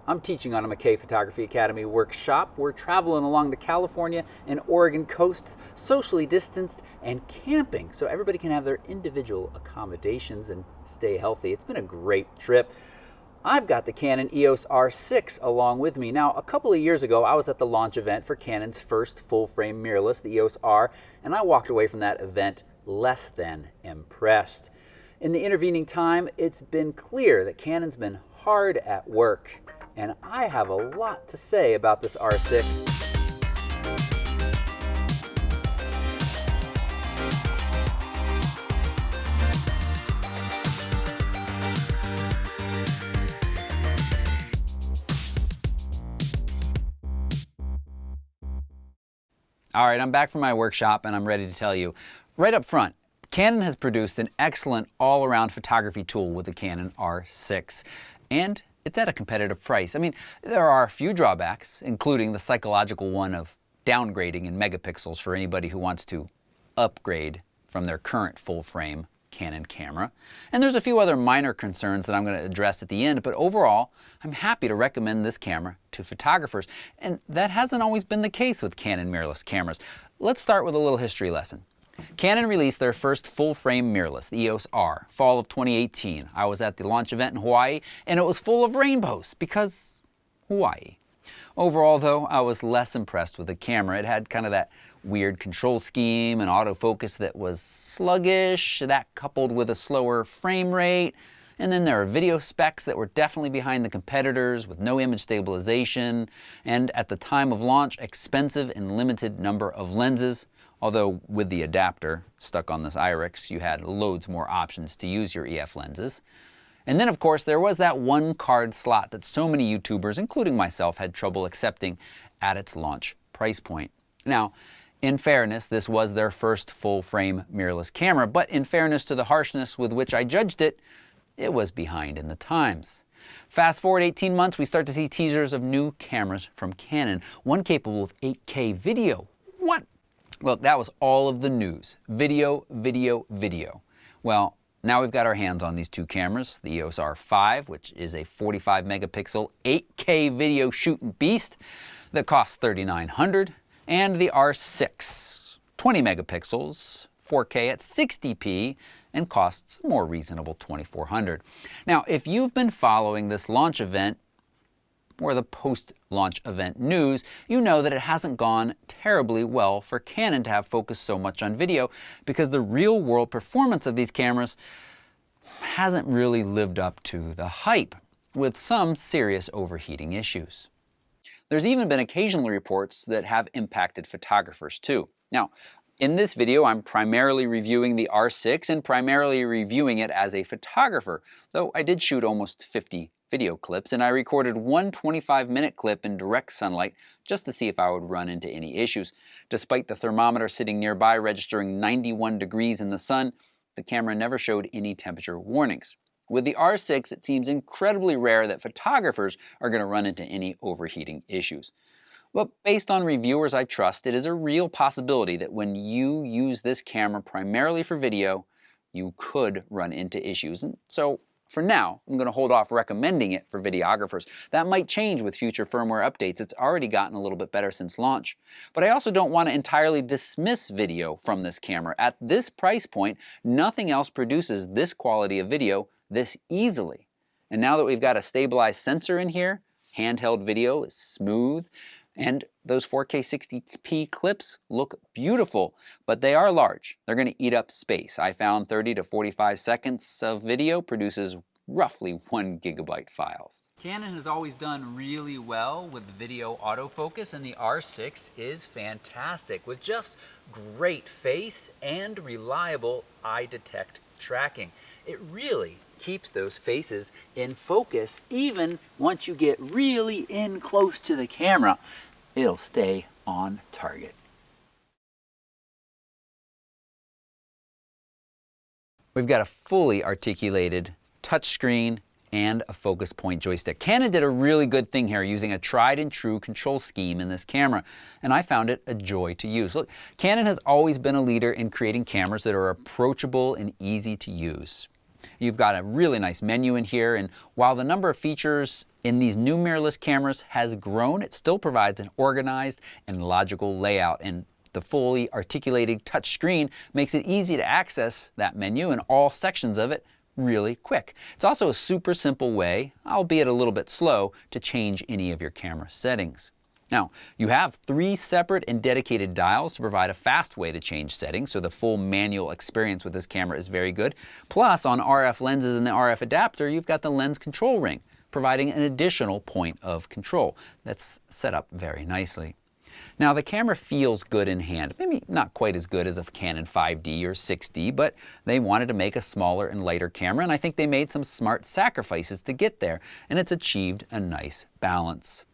I'm teaching on a McKay Photography Academy workshop. We're traveling along the California and Oregon coasts, socially distanced and camping, so everybody can have their individual accommodations and stay healthy. It's been a great trip. I've got the Canon EOS R6 along with me. Now, a couple of years ago, I was at the launch event for Canon's first full-frame mirrorless, the EOS R, and I walked away from that event less than impressed. In the intervening time, it's been clear that Canon's been hard at work, and I have a lot to say about this R6. All right, I'm back from my workshop and I'm ready to tell you. Right up front, Canon has produced an excellent all-around photography tool with the Canon R6, and it's at a competitive price. I mean, there are a few drawbacks, including the psychological one of downgrading in megapixels for anybody who wants to upgrade from their current full-frame Canon camera. And there's a few other minor concerns that I'm going to address at the end, but overall, I'm happy to recommend this camera to photographers. And that hasn't always been the case with Canon mirrorless cameras. Let's start with a little history lesson. Canon released their first full-frame mirrorless, the EOS R, fall of 2018. I was at the launch event in Hawaii, and it was full of rainbows, because Hawaii. Overall, though, I was less impressed with the camera. It had kind of that weird control scheme and autofocus that was sluggish, that coupled with a slower frame rate. And then there are video specs that were definitely behind the competitors with no image stabilization, and at the time of launch, expensive and limited number of lenses. Although with the adapter stuck on this IRIX, you had loads more options to use your EF lenses. And then, of course, there was that one card slot that so many YouTubers, including myself, had trouble accepting at its launch price point. Now, in fairness, this was their first full-frame mirrorless camera, but in fairness to the harshness with which I judged it, it was behind in the times. Fast forward 18 months, we start to see teasers of new cameras from Canon, one capable of 8K video. What? Look, that was all of the news. Video, video, video. Well, now we've got our hands on these two cameras, the EOS R5, which is a 45 megapixel 8K video shooting beast that costs $3,900, and the R6, 20 megapixels, 4K at 60p, and costs a more reasonable $2,400. Now, if you've been following this launch event, or the post-launch event news, you know that it hasn't gone terribly well for Canon to have focused so much on video, because the real-world performance of these cameras hasn't really lived up to the hype, with some serious overheating issues. There's even been occasional reports that have impacted photographers too. Now, in this video, I'm primarily reviewing the R6 and primarily reviewing it as a photographer, though I did shoot almost 50 video clips, and I recorded one 25-minute clip in direct sunlight just to see if I would run into any issues. Despite the thermometer sitting nearby registering 91 degrees in the sun, the camera never showed any temperature warnings. With the R6, it seems incredibly rare that photographers are going to run into any overheating issues. But based on reviewers I trust, it is a real possibility that when you use this camera primarily for video, you could run into issues. And so, for now, I'm going to hold off recommending it for videographers. That might change with future firmware updates. It's already gotten a little bit better since launch. But I also don't want to entirely dismiss video from this camera. At this price point, nothing else produces this quality of video this easily. And now that we've got a stabilized sensor in here, handheld video is smooth, and those 4K 60p clips look beautiful, but they are large. They're going to eat up space. I found 30 to 45 seconds of video produces roughly 1 gigabyte files. Canon has always done really well with video autofocus, and the R6 is fantastic with just great face and reliable eye detect tracking. It really keeps those faces in focus even once you get really in close to the camera. It'll stay on target. We've got a fully articulated touchscreen and a focus point joystick. Canon did a really good thing here using a tried and true control scheme in this camera, and I found it a joy to use. Look, Canon has always been a leader in creating cameras that are approachable and easy to use. You've got a really nice menu in here, and while the number of features in these new mirrorless cameras has grown, it still provides an organized and logical layout, and the fully articulated touch screen makes it easy to access that menu and all sections of it really quick. It's also a super simple way, albeit a little bit slow, to change any of your camera settings. Now, you have 3 separate and dedicated dials to provide a fast way to change settings, so the full manual experience with this camera is very good. Plus, on RF lenses and the RF adapter, you've got the lens control ring, providing an additional point of control that's set up very nicely. Now, the camera feels good in hand. Maybe not quite as good as a Canon 5D or 6D, but they wanted to make a smaller and lighter camera, and I think they made some smart sacrifices to get there, and it's achieved a nice balance.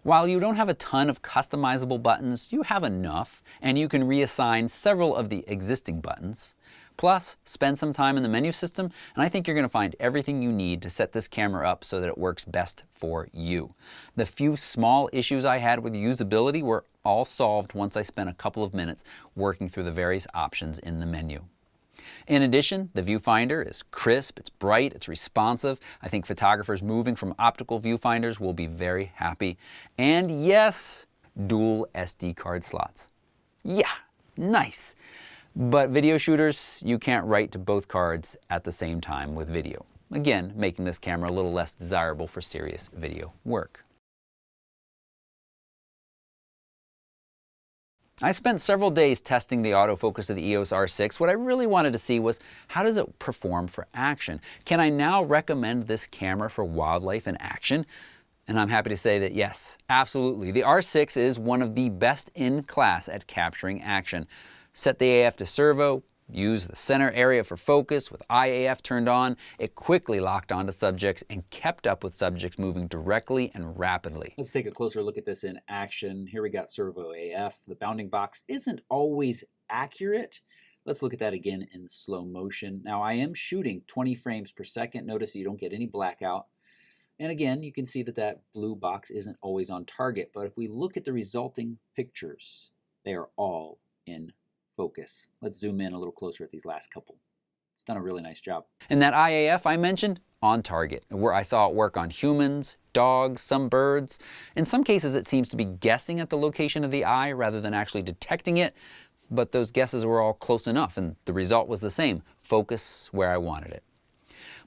While you don't have a ton of customizable buttons, you have enough, and you can reassign several of the existing buttons. Plus, spend some time in the menu system, and I think you're going to find everything you need to set this camera up so that it works best for you. The few small issues I had with usability were all solved once I spent a couple of minutes working through the various options in the menu. In addition, the viewfinder is crisp, it's bright, it's responsive. I think photographers moving from optical viewfinders will be very happy. And yes, dual SD card slots. Yeah, nice. But video shooters, you can't write to both cards at the same time with video. Again, making this camera a little less desirable for serious video work. I spent several days testing the autofocus of the EOS R6. What I really wanted to see was, how does it perform for action? Can I now recommend this camera for wildlife and action? And I'm happy to say that yes, absolutely. The R6 is one of the best in class at capturing action. Set the AF to servo, use the center area for focus with IAF turned on. It quickly locked onto subjects and kept up with subjects moving directly and rapidly. Let's take a closer look at this in action. Here we got servo AF. The bounding box isn't always accurate. Let's look at that again in slow motion. Now I am shooting 20 frames per second. Notice you don't get any blackout. And again, you can see that that blue box isn't always on target. But if we look at the resulting pictures, they are all in focus. Let's zoom in a little closer at these last couple. It's done a really nice job. And that IAF I mentioned, on target, where I saw it work on humans, dogs, some birds. In some cases, it seems to be guessing at the location of the eye rather than actually detecting it, but those guesses were all close enough, and the result was the same, focus where I wanted it.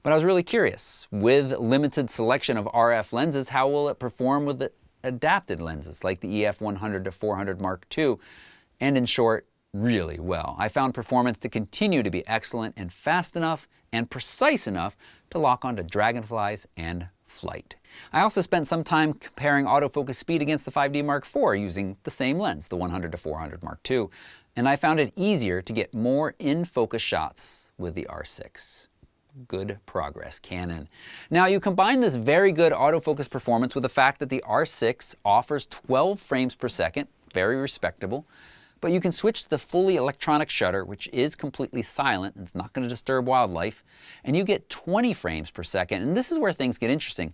But I was really curious, with limited selection of RF lenses, how will it perform with the adapted lenses like the EF 100-400 Mark II? And in short, really well. I found performance to continue to be excellent and fast enough and precise enough to lock onto dragonflies and flight. I also spent some time comparing autofocus speed against the 5D Mark IV using the same lens, the 100-400 Mark II, and I found it easier to get more in-focus shots with the R6. Good progress, Canon. Now you combine this very good autofocus performance with the fact that the R6 offers 12 frames per second, very respectable, but you can switch to the fully electronic shutter, which is completely silent and it's not going to disturb wildlife, and you get 20 frames per second. And this is where things get interesting.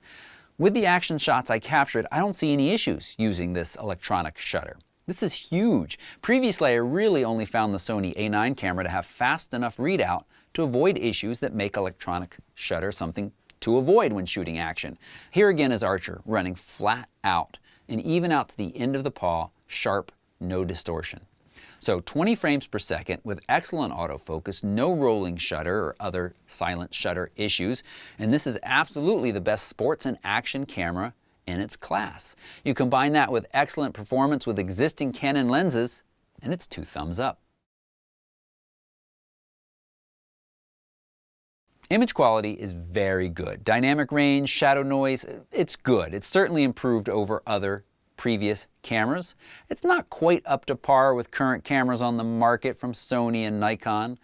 With the action shots I captured, I don't see any issues using this electronic shutter. This is huge. Previously, I really only found the Sony A9 camera to have fast enough readout to avoid issues that make electronic shutter something to avoid when shooting action. Here again is Archer running flat out and even out to the end of the paw, sharp, no distortion. So 20 frames per second with excellent autofocus, no rolling shutter or other silent shutter issues, and this is absolutely the best sports and action camera in its class. You combine that with excellent performance with existing Canon lenses, and it's 2 thumbs up. Image quality is very good. Dynamic range, shadow noise, it's good. It's certainly improved over other previous cameras. It's not quite up to par with current cameras on the market from Sony and Nikon.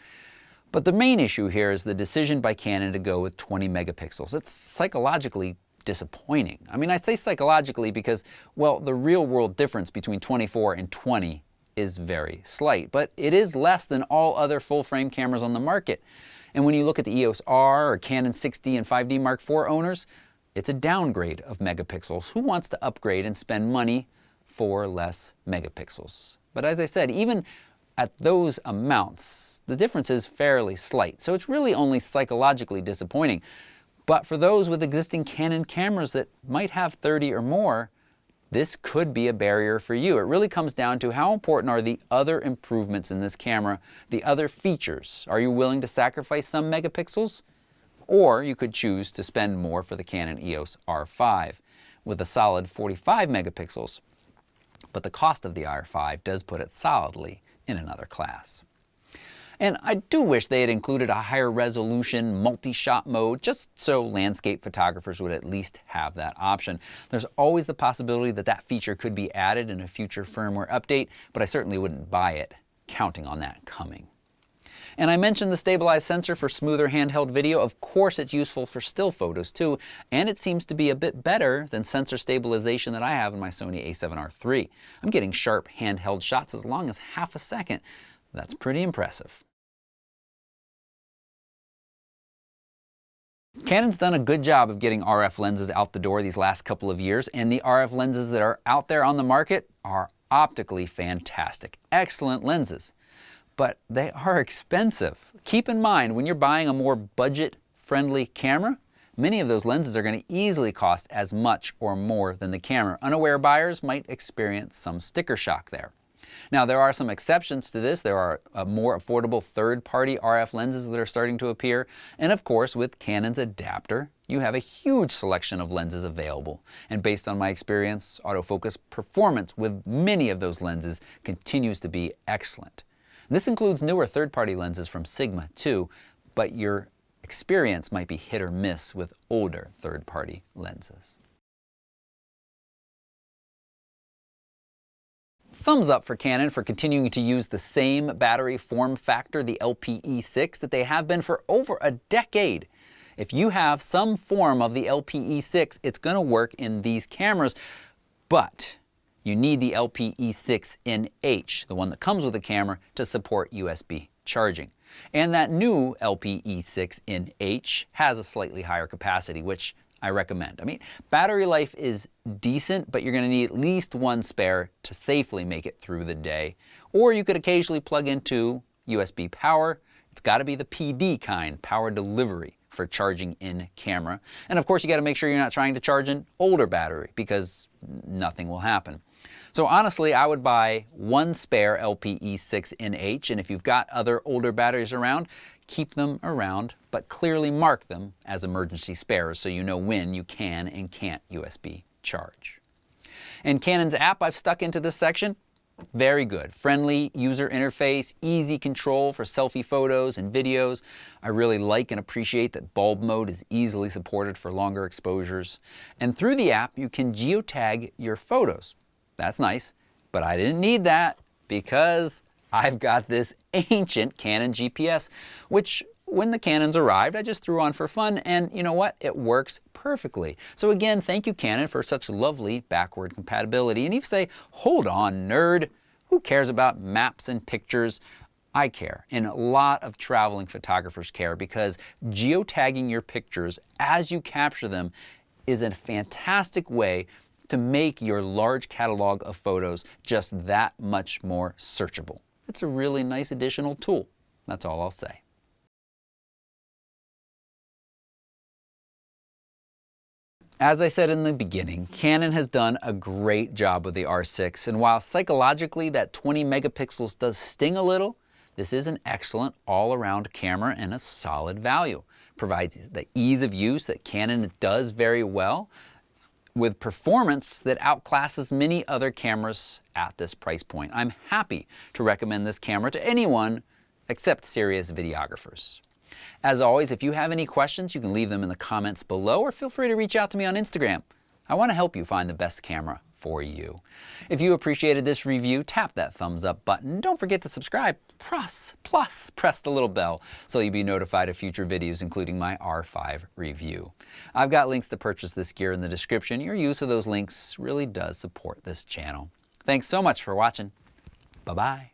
But the main issue here is the decision by Canon to go with 20 megapixels. It's psychologically disappointing. I mean, I say psychologically because, well, the real world difference between 24 and 20 is very slight, but it is less than all other full frame cameras on the market. And when you look at the EOS R or Canon 6D and 5D Mark IV owners, it's a downgrade of megapixels. Who wants to upgrade and spend money for less megapixels? But as I said, even at those amounts, the difference is fairly slight. So it's really only psychologically disappointing. But for those with existing Canon cameras that might have 30 or more, this could be a barrier for you. It really comes down to how important are the other improvements in this camera, the other features. Are you willing to sacrifice some megapixels? Or you could choose to spend more for the Canon EOS R5 with a solid 45 megapixels. But the cost of the R5 does put it solidly in another class. And I do wish they had included a higher resolution multi-shot mode, just so landscape photographers would at least have that option. There's always the possibility that that feature could be added in a future firmware update, but I certainly wouldn't buy it, counting on that coming. And I mentioned the stabilized sensor for smoother handheld video. Of course it's useful for still photos too, and it seems to be a bit better than sensor stabilization that I have in my Sony a7R III. I'm getting sharp handheld shots as long as half a second. That's pretty impressive. Canon's done a good job of getting RF lenses out the door these last couple of years, and the RF lenses that are out there on the market are optically fantastic. Excellent lenses. But they are expensive. Keep in mind, when you're buying a more budget-friendly camera, many of those lenses are going to easily cost as much or more than the camera. Unaware buyers might experience some sticker shock there. Now, there are some exceptions to this. There are more affordable third-party RF lenses that are starting to appear. And of course, with Canon's adapter, you have a huge selection of lenses available. And based on my experience, autofocus performance with many of those lenses continues to be excellent. This includes newer third-party lenses from Sigma too, but your experience might be hit or miss with older third-party lenses. Thumbs up for Canon for continuing to use the same battery form factor, the LPE6, that they have been for over a decade. If you have some form of the LPE6, it's going to work in these cameras, but you need the LPE6NH, the one that comes with the camera, to support USB charging. And that new LPE6NH has a slightly higher capacity, which I recommend. I mean, battery life is decent, but you're going to need at least one spare to safely make it through the day. Or you could occasionally plug into USB power. It's got to be the PD kind, power delivery, for charging in camera. And of course, you got to make sure you're not trying to charge an older battery, because nothing will happen. So honestly, I would buy one spare LPE6NH, and if you've got other older batteries around, keep them around, but clearly mark them as emergency spares so you know when you can and can't USB charge. And Canon's app I've stuck into this section, very good. Friendly user interface, easy control for selfie photos and videos. I really like and appreciate that bulb mode is easily supported for longer exposures. And through the app, you can geotag your photos. That's nice, but I didn't need that because I've got this ancient Canon GPS, which when the Canons arrived, I just threw on for fun, and you know what? It works perfectly. So again, thank you, Canon, for such lovely backward compatibility. And you say, hold on, nerd. Who cares about maps and pictures? I care, and a lot of traveling photographers care, because geotagging your pictures as you capture them is a fantastic way to make your large catalog of photos just that much more searchable. It's a really nice additional tool. That's all I'll say. As I said in the beginning, Canon has done a great job with the R6, and while psychologically that 20 megapixels does sting a little, this is an excellent all-around camera and a solid value. Provides the ease of use that Canon does very well, with performance that outclasses many other cameras at this price point. I'm happy to recommend this camera to anyone except serious videographers. As always, if you have any questions, you can leave them in the comments below, or feel free to reach out to me on Instagram. I want to help you find the best camera for you. If you appreciated this review, tap that thumbs up button. Don't forget to subscribe. Plus, press the little bell so you'll be notified of future videos, including my R5 review. I've got links to purchase this gear in the description. Your use of those links really does support this channel. Thanks so much for watching. Bye-bye.